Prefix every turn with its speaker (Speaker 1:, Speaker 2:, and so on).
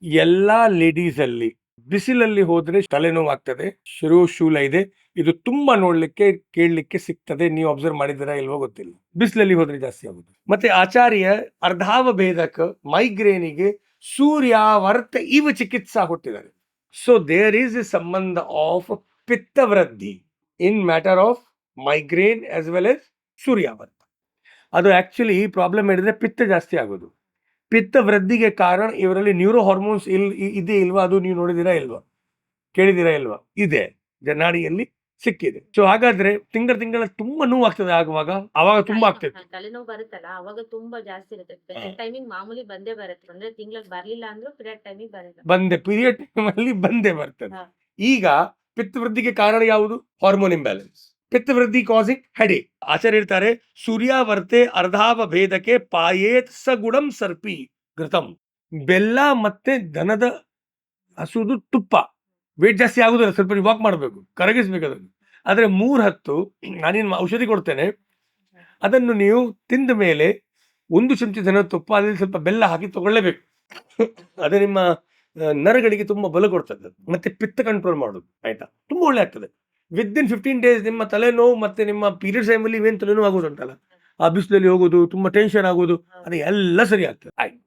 Speaker 1: ಎಲ್ಲಾ ಲೇಡೀಸ್ ಅಲ್ಲಿ ಬಿಸಿಲಲ್ಲಿ ಹೋದ್ರೆ ತಲೆನೋವು ಆಗ್ತದೆ, ಶೂಲ ಇದೆ. ಇದು ತುಂಬಾ ನೋಡ್ಲಿಕ್ಕೆ ಕೇಳಲಿಕ್ಕೆ ಸಿಗ್ತದೆ. ನೀವು ಅಬ್ಸರ್ವ್ ಮಾಡಿದಿರಾ ಇಲ್ವೋ ಗೊತ್ತಿಲ್ಲ. ಬಿಸಿಲಲ್ಲಿ ಹೋದ್ರೆ ಜಾಸ್ತಿ ಆಗುದು. ಮತ್ತೆ ಆಚಾರ್ಯ ಅರ್ಧಾವಭೇದಕ ಮೈಗ್ರೇನಿಗೆ ಸೂರ್ಯಾವರ್ತ ಇವ ಚಿಕಿತ್ಸಾ ಕೊಟ್ಟಿದ್ದಾರೆ. ಸೊ ದೇರ್ ಈಸ್ ಎ ಸಂಬಂಧ ಆಫ್ ಪಿತ್ತ ವೃದ್ಧಿ in matter of migraine as well as ಸೂರ್ಯಾವರ್ತ. ಅದು ಆಕ್ಚುಲಿ ಪ್ರಾಬ್ಲಮ್ ಹೇಳಿದ್ರೆ ಪಿತ್ತ ಜಾಸ್ತಿ ಆಗೋದು. ಪಿತ್ತ ವೃದ್ಧಿಗೆ ಕಾರಣ ಇವರಲ್ಲಿ ನ್ಯೂರೋ ಹಾರ್ಮೋನ್ಸ್ ಇದೆ ಇಲ್ವಾ, ಅದು ನೀವು ನೋಡಿದಿರಾ ಇಲ್ವಾ, ಕೇಳಿದಿರಾ ಇಲ್ವಾ? ಇದೆ, ನಾಡಿಯಲ್ಲಿ ಸಿಕ್ಕಿದೆ. ಸೊ ಹಾಗಾದ್ರೆ ತಿಂಗಳ ತುಂಬಾ ನೋವು ಆಗ್ತದೆ. ಅವಾಗ ತುಂಬಾ ಆಗ್ತದೆ.
Speaker 2: ತಲೆನೋವು ಬರುತ್ತಲ್ಲ ಅವಾಗ ತುಂಬಾ ಜಾಸ್ತಿ ಇರುತ್ತೆ. ಟೈಮಿಂಗ್ ಮಾಮೂಲಿ ಬಂದೇ ಬರುತ್ತೆ. ಅಂದ್ರೆ ತಿಂಗಳಿಗೆ ಬರ್ಲಿಲ್ಲ ಅಂದ್ರೂ ಪೀರಿಯಡ್ ಟೈಮಿಂಗ್ ಬರುತ್ತೆ.
Speaker 1: ಪೀರಿಯಡ್ ಟೈಮ್ ಅಲ್ಲಿ ಬಂದೇ ಬರ್ತದೆ. ಈಗ ಪಿತ್ತ ವೃದ್ಧಿಗೆ ಕಾರಣ ಯಾವುದು? Hormone imbalance. ಪಿತ್ತ ವೃದ್ಧಿ ಕಾಸಿಂಗ್ ಹೆಡೇಕ್. ಆಚಾರ್ಯ ಹೇಳ್ತಾರೆ ಸೂರ್ಯಾವರ್ತೆ ಅರ್ಧಾವಭೇದಕ್ಕೆ ಪಾಯೇತ್ ಸಗುಣಂ ಸರ್ಪಿ ಘೃತಂ. ಬೆಲ್ಲ ಮತ್ತೆ ದನದ ಹಸುದು ತುಪ್ಪ ವೇಟ್ ಜಾಸ್ತಿ ಆಗುದಿಲ್ಲ, ಸ್ವಲ್ಪ ವಾಕ್ ಮಾಡಬೇಕು, ಕರಗಿಸ್ಬೇಕು ಅದನ್ನು. ಆದ್ರೆ 3 ಹತ್ತು ನಾನೇನು ಔಷಧಿ ಕೊಡ್ತೇನೆ, ಅದನ್ನು ನೀವು ತಿಂದ ಮೇಲೆ 1 ಚಮಚ ದನದ ತುಪ್ಪ ಅದ್ರಲ್ಲಿ ಸ್ವಲ್ಪ ಬೆಲ್ಲ ಹಾಕಿ ತಗೊಳ್ಳೇಬೇಕು. ಅದೇ ನಿಮ್ಮ ನರಗಳಿಗೆ ತುಂಬಾ ಬಲ ಕೊಡ್ತದೆ, ಮತ್ತೆ ಪಿತ್ತ ಕಂಟ್ರೋಲ್ ಮಾಡೋದು. ಆಯ್ತಾ? ತುಂಬಾ ಒಳ್ಳೆ ಆಗ್ತದೆ. ವಿದಿನ್ 15 days ನಿಮ್ಮ ತಲೆನೋವು ಮತ್ತೆ ನಿಮ್ಮ ಪೀರಿಯಡ್ಸ್ ಟೈಮಲ್ಲಿ ಏನು ತಲೆನೋವು ಆಗೋದು ಉಂಟಲ್ಲ, ಆ ಬಿಸಿಲಲ್ಲಿ ಹೋಗೋದು, ತುಂಬಾ ಟೆನ್ಷನ್ ಆಗೋದು, ಅದು ಎಲ್ಲ ಸರಿ ಆಗ್ತದೆ. ಆಯ್ತು.